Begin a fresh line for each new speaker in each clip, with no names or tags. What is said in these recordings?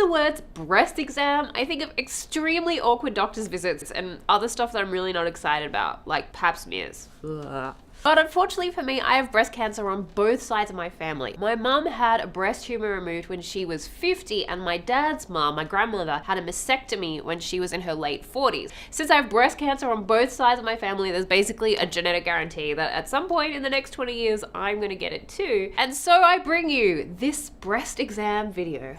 the words breast exam, I think of extremely awkward doctor's visits and other stuff that I'm really not excited about, like pap smears. Ugh. But unfortunately for me, I have breast cancer on both sides of my family. My mum had a breast tumor removed when she was 50, and my dad's mum, my grandmother, had a mastectomy when she was in her late 40s. Since I have breast cancer on both sides of my family, there's basically a genetic guarantee that at some point in the next 20 years, I'm gonna get it too. And so I bring you this breast exam video.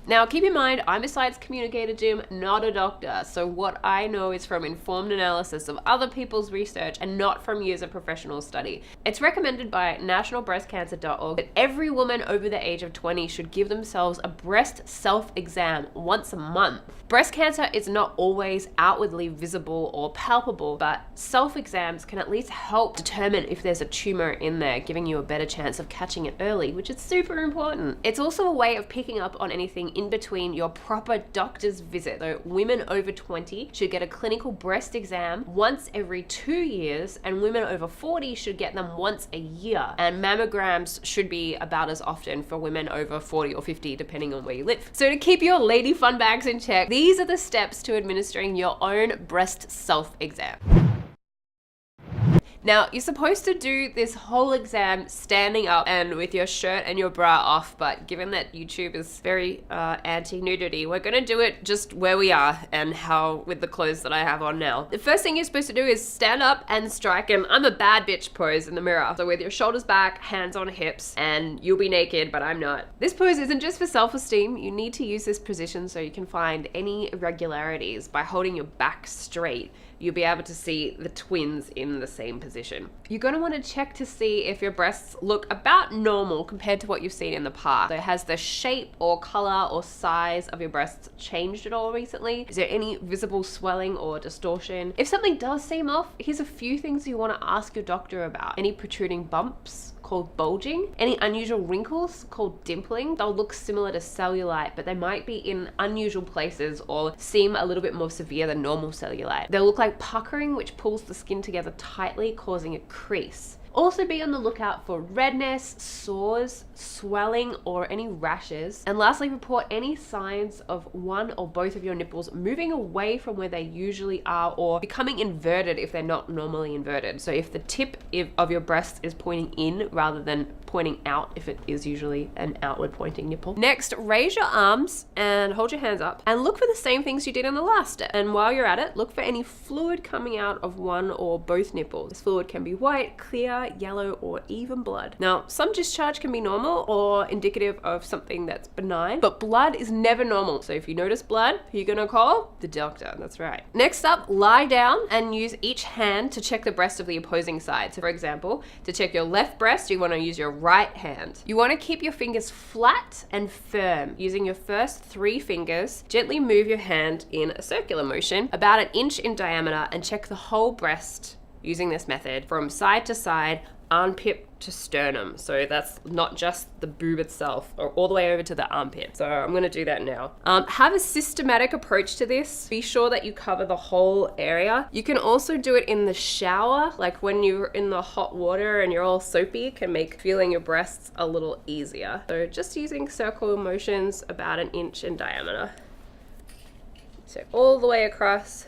Now, keep in mind, I'm a science communicator, Jim, not a doctor, so what I know is from informed analysis of other people's research and not from years of professional study. It's recommended by nationalbreastcancer.org that every woman over the age of 20 should give themselves a breast self-exam once a month. Breast cancer is not always outwardly visible or palpable, but self-exams can at least help determine if there's a tumor in there, giving you a better chance of catching it early, which is super important. It's also a way of picking up on anything in between your proper doctor's visit. So women over 20 should get a clinical breast exam once every 2 years, and women over 40 should get them once a year. And mammograms should be about as often for women over 40 or 50, depending on where you live. So to keep your lady fun bags in check, these are the steps to administering your own breast self-exam. Now, you're supposed to do this whole exam standing up and with your shirt and your bra off, but given that YouTube is very anti-nudity, we're gonna do it just where we are and how with the clothes that I have on now. The first thing you're supposed to do is stand up and strike an I'm a bad bitch pose in the mirror. So with your shoulders back, hands on hips, and you'll be naked, but I'm not. This pose isn't just for self-esteem. You need to use this position so you can find any irregularities by holding your back straight. You'll be able to see the twins in the same position. You're going to want to check to see if your breasts look about normal compared to what you've seen in the past. So has the shape or color or size of your breasts changed at all recently? Is there any visible swelling or distortion? If something does seem off, here's a few things you want to ask your doctor about. Any protruding bumps, called bulging, any unusual wrinkles called dimpling. They'll look similar to cellulite, but they might be in unusual places or seem a little bit more severe than normal cellulite. They'll look like puckering, which pulls the skin together tightly, causing a crease. Also be on the lookout for redness, sores, swelling, or any rashes. And lastly, report any signs of one or both of your nipples moving away from where they usually are or becoming inverted if they're not normally inverted. So if the tip of your breast is pointing in rather than pointing out if it is usually an outward pointing nipple. Next, raise your arms and hold your hands up and look for the same things you did in the last step. And while you're at it, look for any fluid coming out of one or both nipples. This fluid can be white, clear, yellow, or even blood. Now, some discharge can be normal or indicative of something that's benign, but blood is never normal. So if you notice blood, who you're gonna call? The doctor, that's right. Next up, lie down and use each hand to check the breast of the opposing side. So for example, to check your left breast, you wanna use your right hand. You wanna keep your fingers flat and firm. Using your first 3 fingers, gently move your hand in a circular motion, about 1 inch in diameter, and check the whole breast using this method from side to side, armpit to sternum. So that's not just the boob itself, or all the way over to the armpit. So I'm gonna do that now. Have a systematic approach to this. Be sure that you cover the whole area. You can also do it in the shower, like when you're in the hot water and you're all soapy, can make feeling your breasts a little easier. So just using circle motions about 1 inch in diameter. So all the way across.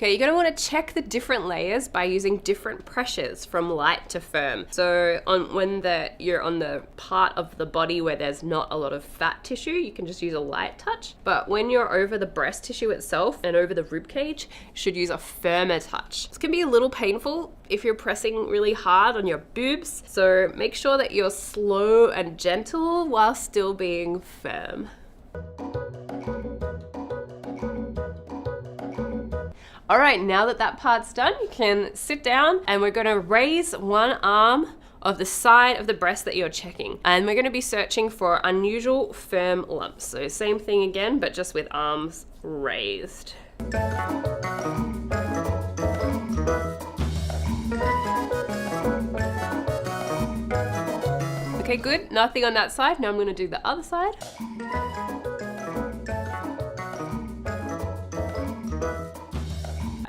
Okay, you're gonna wanna check the different layers by using different pressures from light to firm. So when you're on the part of the body where there's not a lot of fat tissue, you can just use a light touch. But when you're over the breast tissue itself and over the rib cage, you should use a firmer touch. This can be a little painful if you're pressing really hard on your boobs. So make sure that you're slow and gentle while still being firm. All right, now that that part's done, you can sit down and we're gonna raise one arm of the side of the breast that you're checking. And we're gonna be searching for unusual firm lumps. So same thing again, but just with arms raised. Okay, good, nothing on that side. Now I'm gonna do the other side.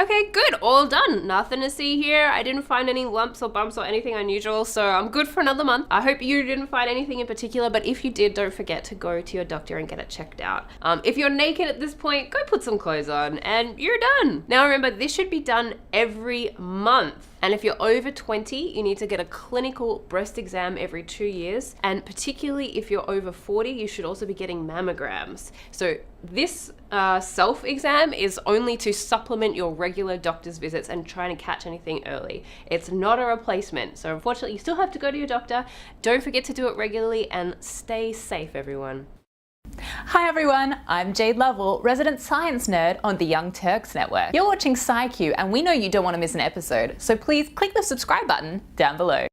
Okay, Okay, good. All done. Nothing to see here. I didn't find any lumps or bumps or anything unusual, so I'm good for another month. I hope you didn't find anything in particular, but if you did, don't forget to go to your doctor and get it checked out. If you're naked at this point, go put some clothes on and you're done. Now remember, this should be done every month. And if you're over 20, you need to get a clinical breast exam every 2 years. And particularly if you're over 40, you should also be getting mammograms. So this self-exam is only to supplement your regular doctor's visits and trying to catch anything early. It's not a replacement. So unfortunately, you still have to go to your doctor. Don't forget to do it regularly and stay safe, everyone.
Hi everyone, I'm Jade Lovell, resident science nerd on the Young Turks Network. You're watching SciQ and we know you don't want to miss an episode, so please click the subscribe button down below.